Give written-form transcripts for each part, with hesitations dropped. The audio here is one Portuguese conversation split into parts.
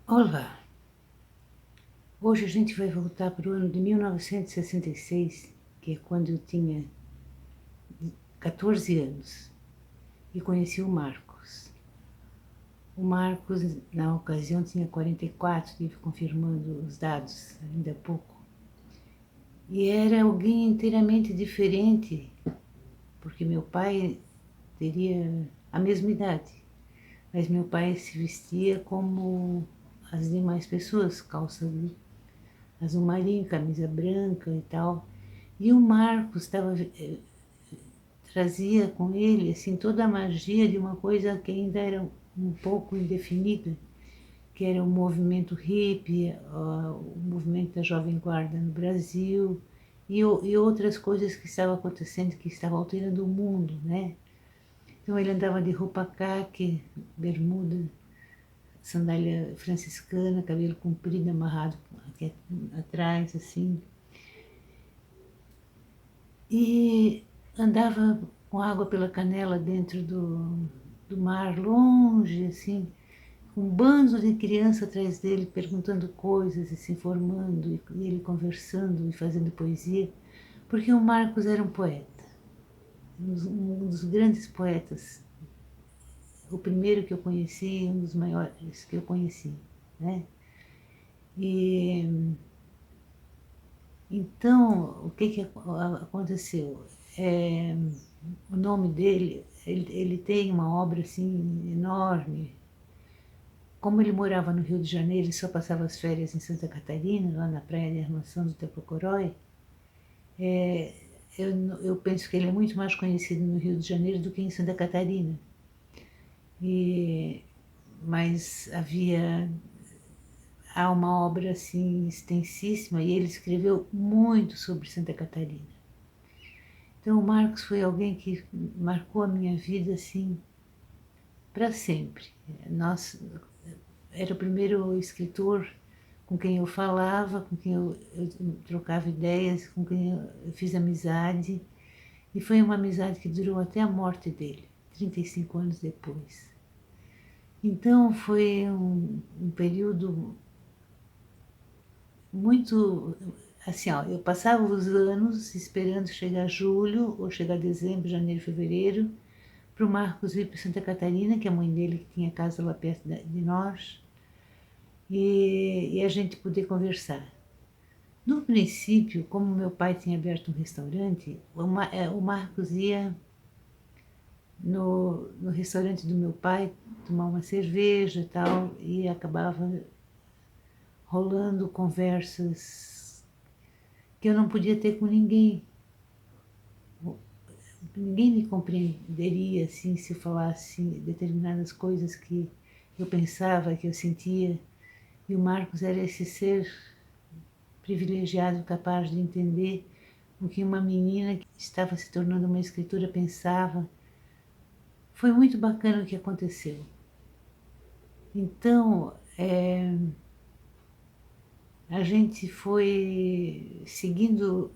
Olá! Hoje a gente vai voltar para o ano de 1966, que é quando eu tinha 14 anos, e conheci o Marcos. O Marcos, na ocasião, tinha 44, estive confirmando os dados ainda há pouco. E era alguém inteiramente diferente, porque meu pai teria a mesma idade, mas meu pai se vestia como as demais pessoas, calça azul marinho, camisa branca e tal. E o Marcos trazia com ele assim toda a magia de uma coisa que ainda era um pouco indefinida, que era o movimento hippie, o movimento da Jovem Guarda no Brasil e outras coisas que estavam acontecendo, que estavam alterando o mundo, né? Então ele andava de roupa caque, bermuda, sandália franciscana, cabelo comprido, amarrado aqui atrás, assim. E andava com água pela canela dentro do mar, longe, assim, com um bando de criança atrás dele, perguntando coisas e se informando, e ele conversando e fazendo poesia, porque o Marcos era um poeta, um dos grandes poetas, o primeiro que eu conheci, um dos maiores que eu conheci, né? E então, o que aconteceu? O nome dele, ele tem uma obra assim enorme. Como ele morava no Rio de Janeiro e só passava as férias em Santa Catarina, lá na praia de Armação do Tapucorói, eu penso que ele é muito mais conhecido no Rio de Janeiro do que em Santa Catarina. Mas há uma obra assim extensíssima e ele escreveu muito sobre Santa Catarina. Então o Marcos foi alguém que marcou a minha vida assim para sempre. Era o primeiro escritor com quem eu falava, com quem eu trocava ideias, com quem eu fiz amizade. E foi uma amizade que durou até a morte dele, 35 anos depois. Então foi um período muito assim, ó, eu passava os anos esperando chegar julho, ou chegar dezembro, janeiro, fevereiro, para o Marcos vir para Santa Catarina, que a mãe dele que tinha casa lá perto de nós, e a gente poder conversar. No princípio, como meu pai tinha aberto um restaurante, o Marcos ia no restaurante do meu pai tomar uma cerveja e tal, e acabava rolando conversas que eu não podia ter com ninguém. Ninguém me compreenderia assim se eu falasse determinadas coisas que eu pensava, que eu sentia. E o Marcos era esse ser privilegiado, capaz de entender o que uma menina que estava se tornando uma escritora pensava. Foi muito bacana o que aconteceu. Então, a gente foi seguindo,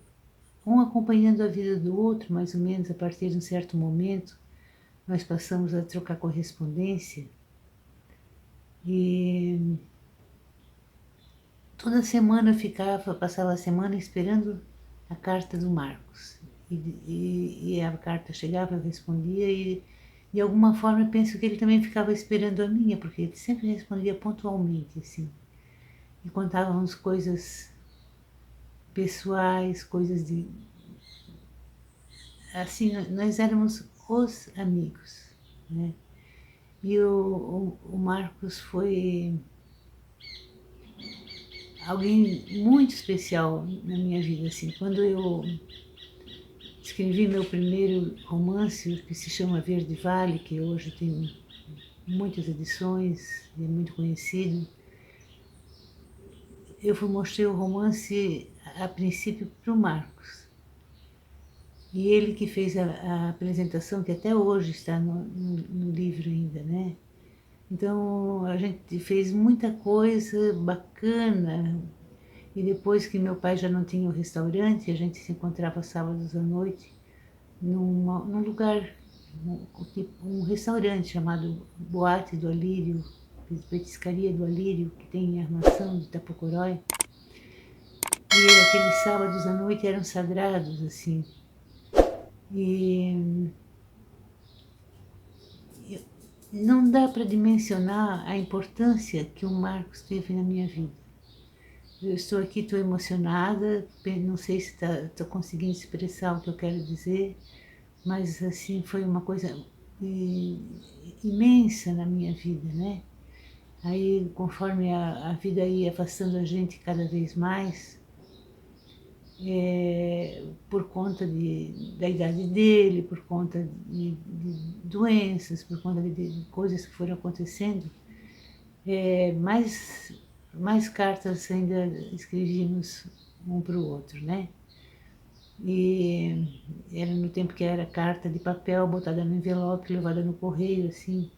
um acompanhando a vida do outro, mais ou menos, a partir de um certo momento, nós passamos a trocar correspondência e toda semana passava a semana esperando a carta do Marcos. E a carta chegava, eu respondia e de alguma forma eu penso que ele também ficava esperando a minha, porque ele sempre respondia pontualmente, assim. E contávamos coisas pessoais, coisas de... Assim, nós éramos os amigos, né? E o Marcos foi alguém muito especial na minha vida, assim. Quando eu escrevi meu primeiro romance, que se chama Verde Vale, que hoje tem muitas edições e é muito conhecido, eu mostrei o romance a princípio para o Marcos. E ele que fez a apresentação, que até hoje está no livro ainda, né? Então a gente fez muita coisa bacana. E depois que meu pai já não tinha o restaurante, a gente se encontrava sábados à noite num lugar um restaurante chamado Boate do Alírio, Petiscaria do Alírio, que tem em Armação de Itapocorói. E aqueles sábados à noite eram sagrados, assim. E não dá para dimensionar a importância que o Marcos teve na minha vida. Eu estou aqui, estou emocionada, não sei se estou conseguindo expressar o que eu quero dizer, mas assim, foi uma coisa imensa na minha vida, né? Aí, conforme a vida ia afastando a gente cada vez mais, por conta da idade dele, por conta de doenças, por conta de coisas que foram acontecendo, mais cartas ainda escrevíamos um para o outro, né? E era no tempo que era carta de papel, botada no envelope, levada no correio, assim,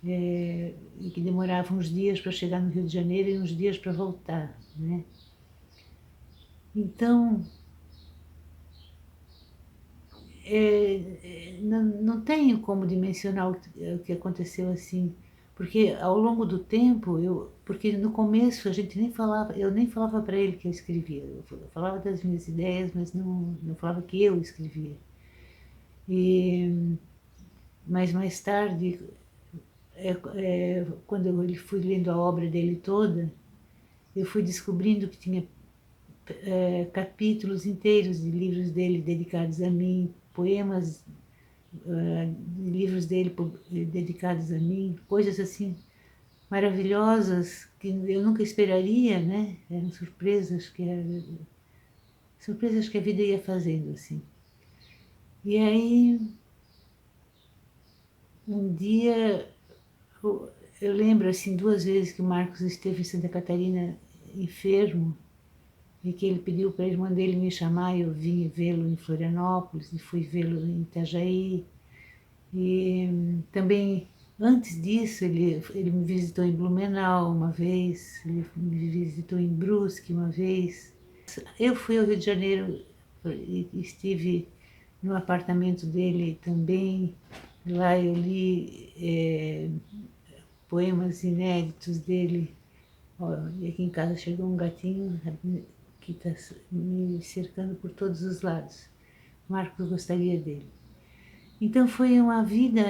e que demorava uns dias para chegar no Rio de Janeiro e uns dias para voltar, né? Então, não tenho como dimensionar o que aconteceu assim, porque ao longo do tempo, porque no começo a gente nem falava, eu nem falava para ele que eu escrevia, eu falava das minhas ideias, mas não falava que eu escrevia. Mas mais tarde, quando eu fui lendo a obra dele toda, eu fui descobrindo que tinha capítulos inteiros de livros dele dedicados a mim, poemas de livros dele dedicados a mim, coisas assim maravilhosas que eu nunca esperaria, né? Eram surpresas que a vida ia fazendo, assim. E aí, um dia, eu lembro, assim, 2 vezes que o Marcos esteve em Santa Catarina enfermo, e que ele pediu para a irmã dele me chamar, e eu vim vê-lo em Florianópolis, e fui vê-lo em Itajaí. E também, antes disso, ele me visitou em Blumenau uma vez, ele me visitou em Brusque uma vez. Eu fui ao Rio de Janeiro e estive no apartamento dele também. Lá eu li poemas inéditos dele. Ó, e aqui em casa chegou um gatinho que está me cercando por todos os lados. Marcos gostaria dele. Então foi uma vida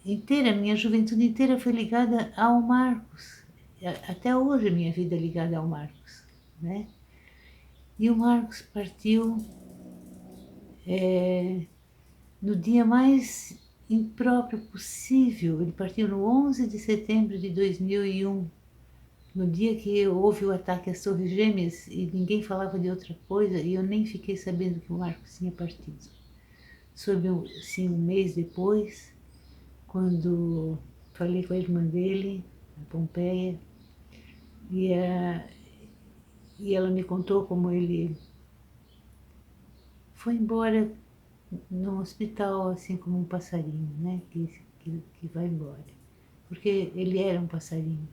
inteira, minha juventude inteira foi ligada ao Marcos. Até hoje a minha vida é ligada ao Marcos, né? E o Marcos partiu no dia mais impróprio possível. Ele partiu no 11 de setembro de 2001, no dia que houve o ataque às Torres Gêmeas e ninguém falava de outra coisa, e eu nem fiquei sabendo que o Marcos tinha partido. Soube, assim, um mês depois, quando falei com a irmã dele, a Pompeia, e ela me contou como ele foi embora no hospital, assim como um passarinho, né? Que vai embora. Porque ele era um passarinho.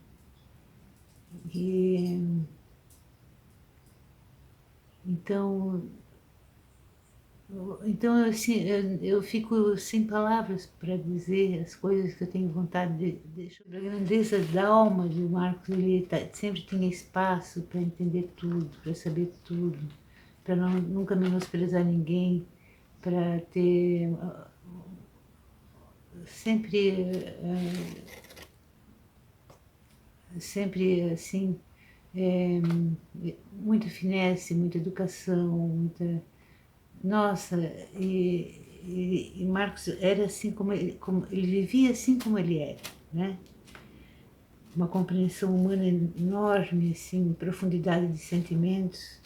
E então assim, eu fico sem palavras para dizer as coisas que eu tenho vontade de sobre a grandeza da alma de Marcos. Ele sempre tinha espaço para entender tudo, para saber tudo, para nunca menosprezar ninguém, para ter sempre assim, muita finesse, muita educação, muita... Nossa, e Marcos era assim como ele vivia assim como ele era, né? Uma compreensão humana enorme, assim, profundidade de sentimentos,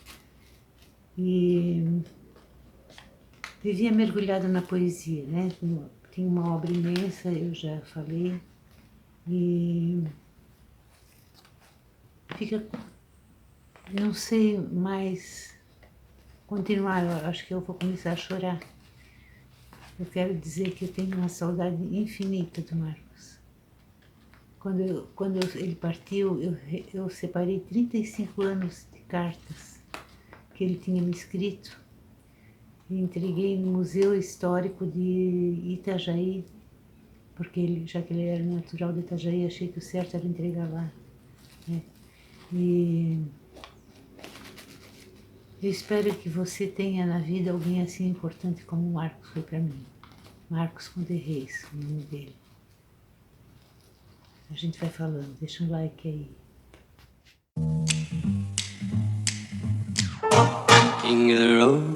e vivia mergulhado na poesia, né? Tinha uma obra imensa, eu já falei, e não sei mais continuar, eu acho que eu vou começar a chorar. Eu quero dizer que eu tenho uma saudade infinita do Marcos. Quando ele partiu, eu separei 35 anos de cartas que ele tinha me escrito e entreguei no Museu Histórico de Itajaí, porque ele, já que ele era natural de Itajaí, achei que o certo era entregar lá, né? E eu espero que você tenha na vida alguém assim importante como o Marcos foi para mim. Marcos Conde Reis, o nome dele. A gente vai falando, deixa um like aí. King of the road.